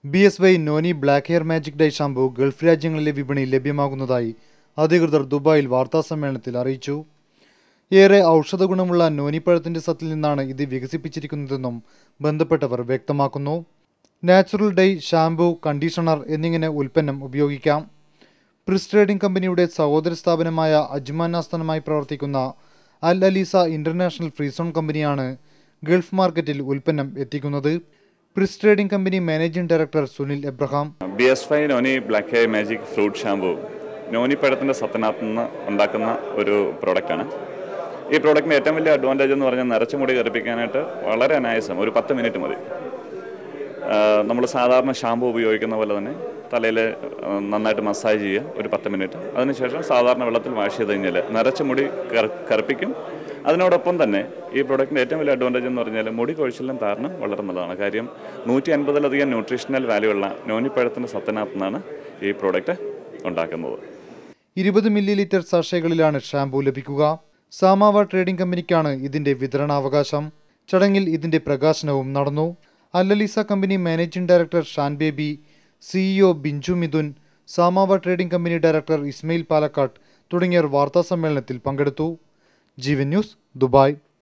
BSY noni black hair magic dye shampoo Gulf രാജ്യങ്ങളിലെ വിപണിയിൽ ലഭ്യമാകുന്നതായി അധികൃതർ ദുബായിൽ വാർത്താസമ്മേളനത്തിൽ അറിയിച്ചു. ഏറെ ഔഷധ ഗുണമുള്ള നോനിപ്പഴത്തിന്റെ സത്തിൽ നിന്നാണ് ഇത് വികസിപ്പിച്ചിരിക്കുന്നതെന്നും ബന്ധപ്പെട്ടവർ വ്യക്തമാക്കുന്നു. നാച്ചുറൽ ഡൈ, ഷാംപൂ, കണ്ടീഷണർ എന്നിങ്ങനെ ഉൽപ്പന്നം ഉപയോഗിക്കാം. പ്രിസ് ട്രേഡിംഗ് കമ്പനിയുടെ സഹോദര സ്ഥാപനമായ അജ്മാൻ ആസ്ഥാനമായി പ്രവർത്തിക്കുന്ന Al Aleesa international free zone കമ്പനിയാണ് ഗൾഫ് മാർക്കറ്റിൽ ഉൽപ്പന്നം എത്തിക്കുന്നത്. പ്രിസ് trading company managing director Sunil Abraham. BSY noni black hair magic fruit shampoo നോനിപ്പഴത്തിൻ്റെ സത്തിനകത്ത് നിന്ന് ഉണ്ടാക്കുന്ന ഒരു പ്രോഡക്റ്റാണ്. ഈ പ്രോഡക്റ്റിൻ്റെ ഏറ്റവും വലിയ അഡ്വാൻറ്റേജ് എന്ന് പറഞ്ഞാൽ നരച്ച മുടി കറുപ്പിക്കാനായിട്ട് വളരെ അനായാസം, ഒരു 10 മിനിറ്റ് മതി. നമ്മൾ സാധാരണ ഷാംപൂ ഉപയോഗിക്കുന്ന പോലെ തന്നെ തലയിൽ നന്നായിട്ട് മസാജ് ചെയ്യുക ഒരു 10 മിനിറ്റ്. അതിനുശേഷം സാധാരണ വെള്ളത്തിൽ വാഷ് ചെയ്ത് കഴിഞ്ഞാൽ നരച്ച മുടി കറുപ്പിക്കും. അതിനോടൊപ്പം തന്നെ ഈ പ്രോഡക്റ്റിൻ്റെ ഏറ്റവും വലിയ അഡ്വാൻറ്റേജ് എന്ന് പറഞ്ഞാൽ മുടി കൊഴിച്ചിലും താരനും വളരെ നല്ലതാണ്. കാര്യം 150ലധികം ന്യൂട്രീഷണൽ വാല്യൂ ഉള്ള നോനിപ്പഴത്തിൻ്റെ സത്തിനകത്ത് നിന്നാണ് ഈ പ്രോഡക്റ്റ് ഉണ്ടാക്കുന്നത്. 20 മില്ലി സാഷകളിലാണ് ഷാംപൂ ലഭിക്കുക. സാമാവ ട്രേഡിംഗ് കമ്പനിക്കാണ് ഇതിന്റെ വിതരണാവകാശം. ചടങ്ങിൽ ഇതിന്റെ പ്രകാശനവും നടന്നു. Al Aleesa company managing director Shan Baby, CEO Binju Mithun, സാമാവ trading company director Ismail Palakkad തുടങ്ങിയവർ വാർത്താസമ്മേളനത്തിൽ പങ്കെടുത്തു. Jeevan news, Dubai.